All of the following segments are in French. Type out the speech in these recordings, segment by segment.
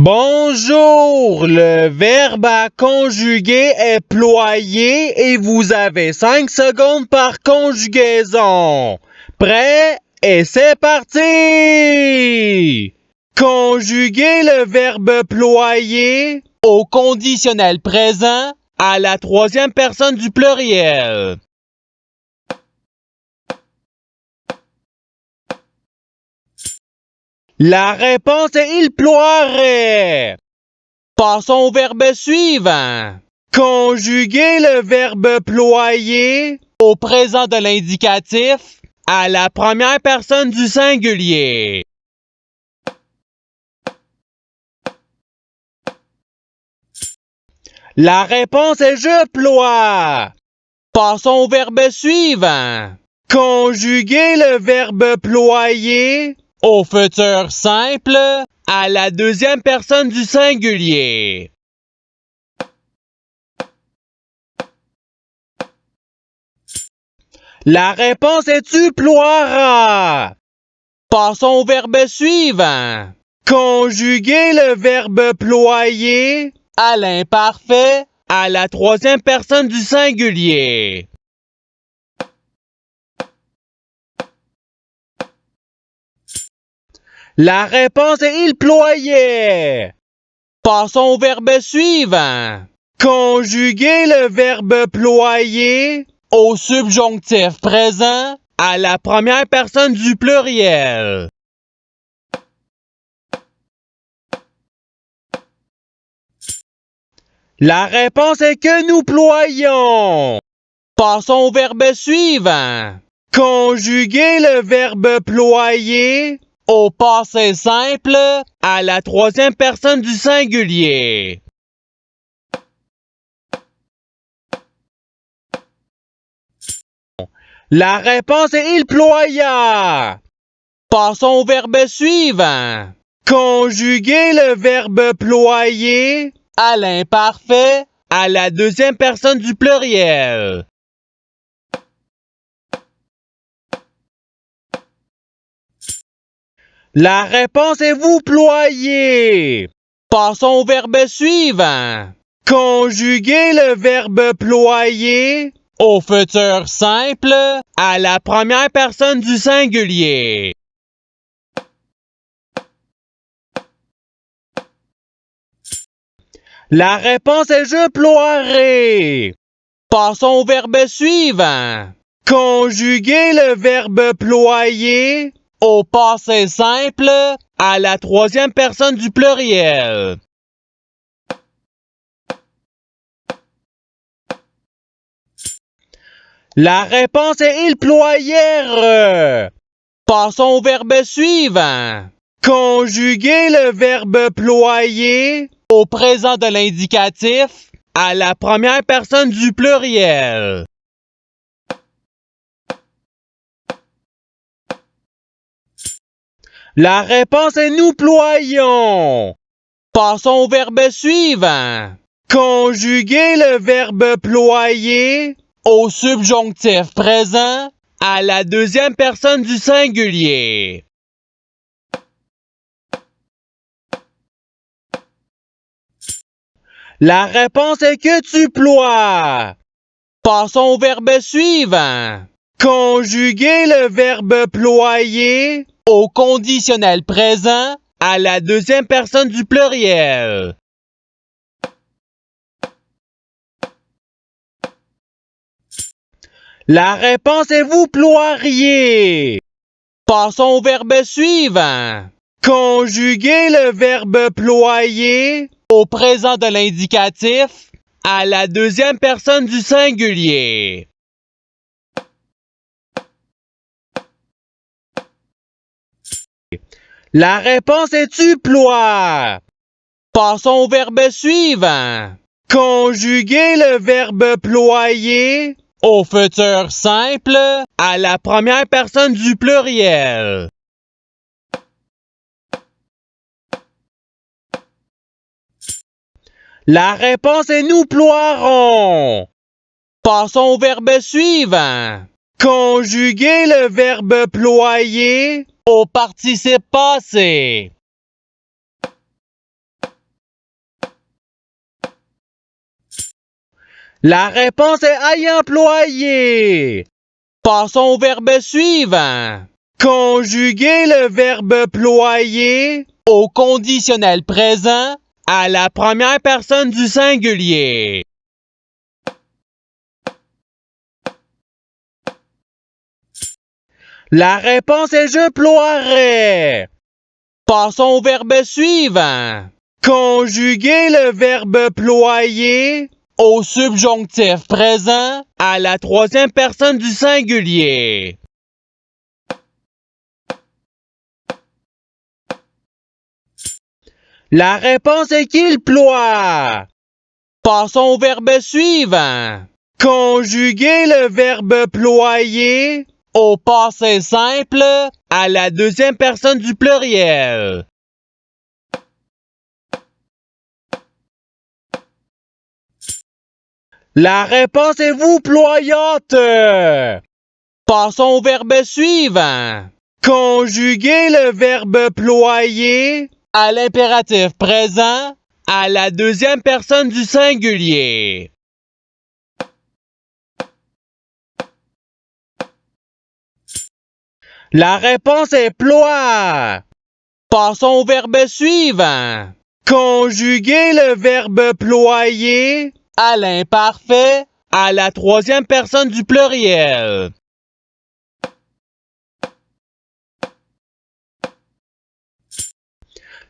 Bonjour, le verbe à conjuguer est ployé et vous avez 5 secondes par conjugaison. Prêt? Et c'est parti! Conjuguer le verbe ployer au conditionnel présent à la troisième personne du pluriel. La réponse est il ploierait. Passons au verbe suivant. Conjuguer le verbe ployer au présent de l'indicatif à la première personne du singulier. La réponse est je ploie. Passons au verbe suivant. Conjuguer le verbe ployer au futur simple à la deuxième personne du singulier. La réponse est tu ploieras. Passons au verbe suivant. Conjuguer le verbe ployer à l'imparfait à la troisième personne du singulier. La réponse est il ployait. Passons au verbe suivant. Conjuguer le verbe ployer au subjonctif présent à la première personne du pluriel. La réponse est que nous ployons. Passons au verbe suivant. Conjuguer le verbe ployer au passé simple à la troisième personne du singulier. La réponse est il ploya. Passons au verbe suivant. Conjuguer le verbe ployer à l'imparfait à la deuxième personne du pluriel. La réponse est vous ployer. Passons au verbe suivant. Conjuguer le verbe ployer au futur simple à la première personne du singulier. La réponse est je ploierai. Passons au verbe suivant. Conjuguer le verbe ployer au passé simple à la troisième personne du pluriel. La réponse est ils ployèrent. Passons au verbe suivant. Conjuguer le verbe ployer au présent de l'indicatif à la première personne du pluriel. La réponse est nous ployons. Passons au verbe suivant. Conjuguer le verbe ployer au subjonctif présent à la deuxième personne du singulier. La réponse est que tu ploies. Passons au verbe suivant. Conjuguer le verbe ployer au conditionnel présent à la deuxième personne du pluriel. La réponse est vous ploieriez. Passons au verbe suivant. Conjuguer le verbe ployer au présent de l'indicatif à la deuxième personne du singulier. La réponse est tu ploies. Passons au verbe suivant. Conjuguer le verbe ployer au futur simple à la première personne du pluriel. La réponse est nous ploierons. Passons au verbe suivant. Conjuguer le verbe ployer au participe passé. La réponse est aille employé. Passons au verbe suivant. Conjuguer le verbe ployer au conditionnel présent à la première personne du singulier. La réponse est je ploierai. Passons au verbe suivant. Conjuguer le verbe ployer au subjonctif présent à la troisième personne du singulier. La réponse est qu'il ploie. Passons au verbe suivant. Conjuguer le verbe ployer au passé simple à la deuxième personne du pluriel. La réponse est vous ployante. Passons au verbe suivant. Conjuguer le verbe ployer à l'impératif présent à la deuxième personne du singulier. La réponse est ploie. Passons au verbe suivant. Conjuguer le verbe ployer à l'imparfait à la troisième personne du pluriel.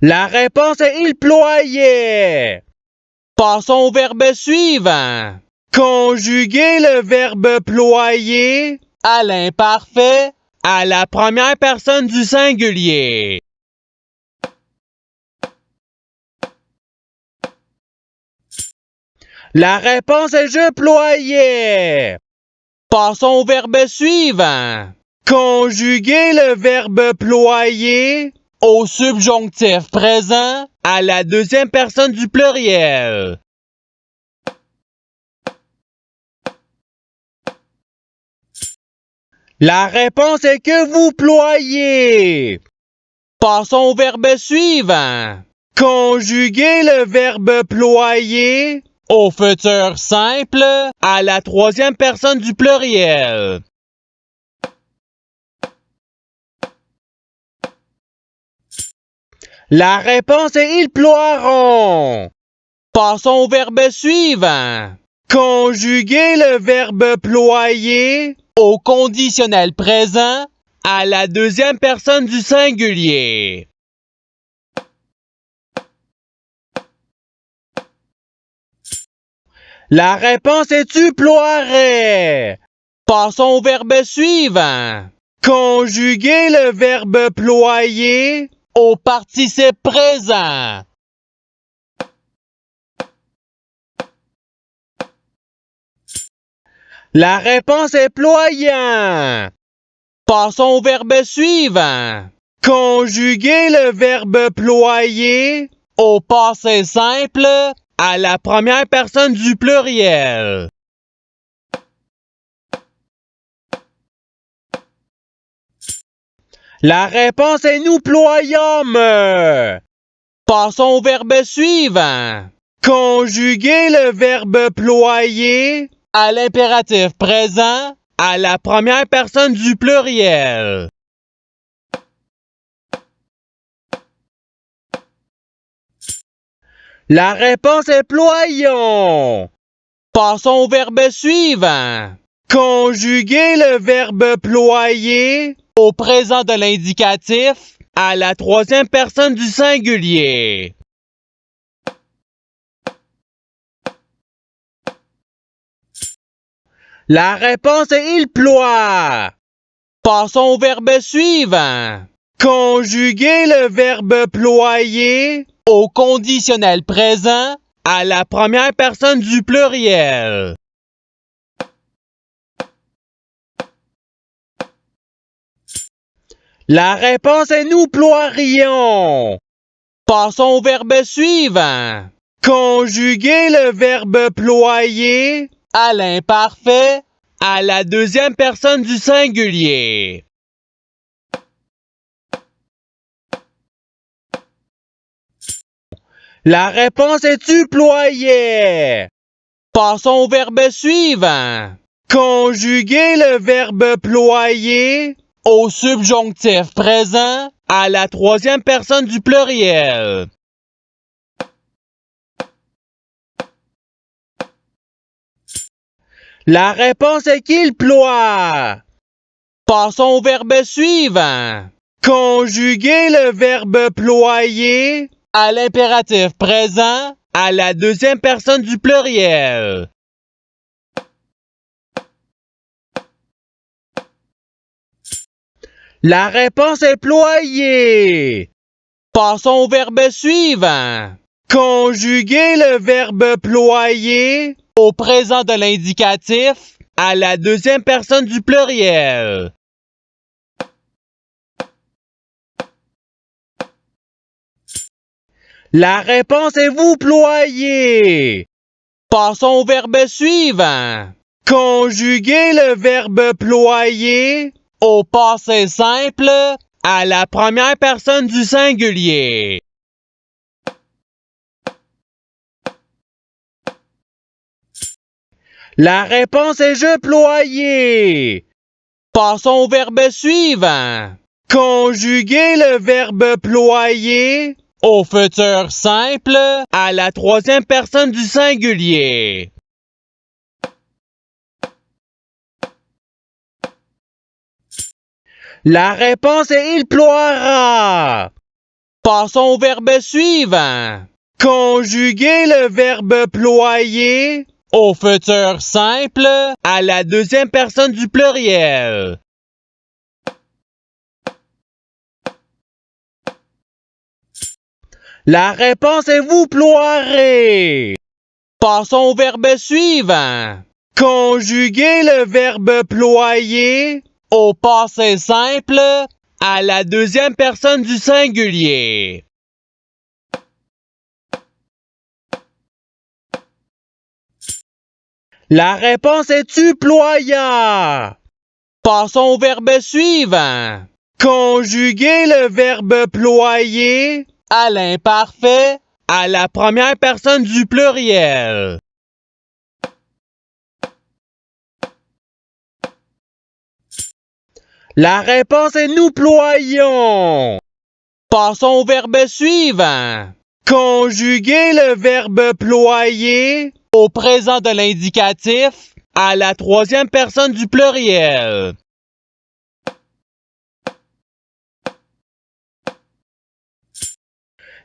La réponse est il ployait. Passons au verbe suivant. Conjuguer le verbe ployer à l'imparfait à la première personne du singulier. La réponse est je ployais. Passons au verbe suivant. Conjuguer le verbe ployer au subjonctif présent à la deuxième personne du pluriel. La réponse est que vous ployez. Passons au verbe suivant. Conjuguer le verbe ployer au futur simple à la troisième personne du pluriel. La réponse est ils ploieront. Passons au verbe suivant. Conjuguer le verbe ployer au conditionnel présent à la deuxième personne du singulier. La réponse est tu ploierais. Passons au verbe suivant. Conjuguer le verbe ployer au participe présent. La réponse est ployant. Passons au verbe suivant. Conjuguer le verbe ployer au passé simple à la première personne du pluriel. La réponse est nous ployâmes. Passons au verbe suivant. Conjuguer le verbe ployer à l'impératif présent à la première personne du pluriel. La réponse est ployons. Passons au verbe suivant. Conjuguer le verbe ployer au présent de l'indicatif à la troisième personne du singulier. La réponse est il ploie. Passons au verbe suivant. Conjuguer le verbe ployer au conditionnel présent à la première personne du pluriel. La réponse est nous ploierions. Passons au verbe suivant. Conjuguer le verbe ployer à l'imparfait à la deuxième personne du singulier. La réponse est tu ployais. Passons au verbe suivant. Conjuguer le verbe ployer au subjonctif présent à la troisième personne du pluriel. La réponse est qu'il ploie. Passons au verbe suivant. Conjuguer le verbe ployer à l'impératif présent à la deuxième personne du pluriel. La réponse est ployer. Passons au verbe suivant. Conjuguer le verbe ployer au présent de l'indicatif à la deuxième personne du pluriel. La réponse est vous ployer. Passons au verbe suivant. Conjuguer le verbe ployer au passé simple à la première personne du singulier. La réponse est je ployais. Passons au verbe suivant. Conjuguer le verbe ployer au futur simple à la troisième personne du singulier. La réponse est il ploiera. Passons au verbe suivant. Conjuguer le verbe ployer au futur simple à la deuxième personne du pluriel. La réponse est vous ploierez. Passons au verbe suivant. Conjuguer le verbe ployer au passé simple à la deuxième personne du singulier. La réponse est tu ploya. Passons au verbe suivant. Conjuguer le verbe ployer à l'imparfait à la première personne du pluriel. La réponse est nous ployons. Passons au verbe suivant. Conjuguer le verbe ployer au présent de l'indicatif à la troisième personne du pluriel.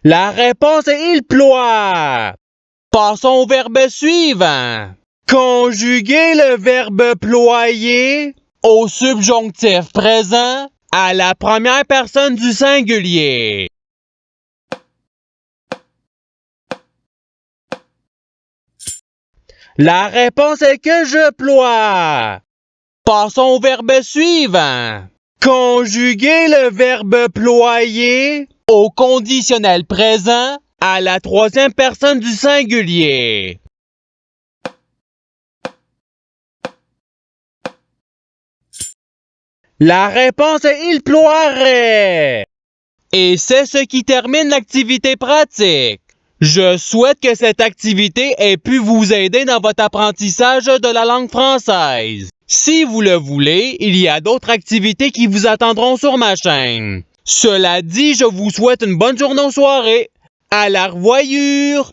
La réponse est il ploie. Passons au verbe suivant. Conjuguer le verbe ployer au subjonctif présent à la première personne du singulier. La réponse est que je ploie. Passons au verbe suivant. Conjuguer le verbe ployer au conditionnel présent à la troisième personne du singulier. La réponse est il ploierait. Et c'est ce qui termine l'activité pratique. Je souhaite que cette activité ait pu vous aider dans votre apprentissage de la langue française. Si vous le voulez, il y a d'autres activités qui vous attendront sur ma chaîne. Cela dit, je vous souhaite une bonne journée ou soirée. À la revoyure!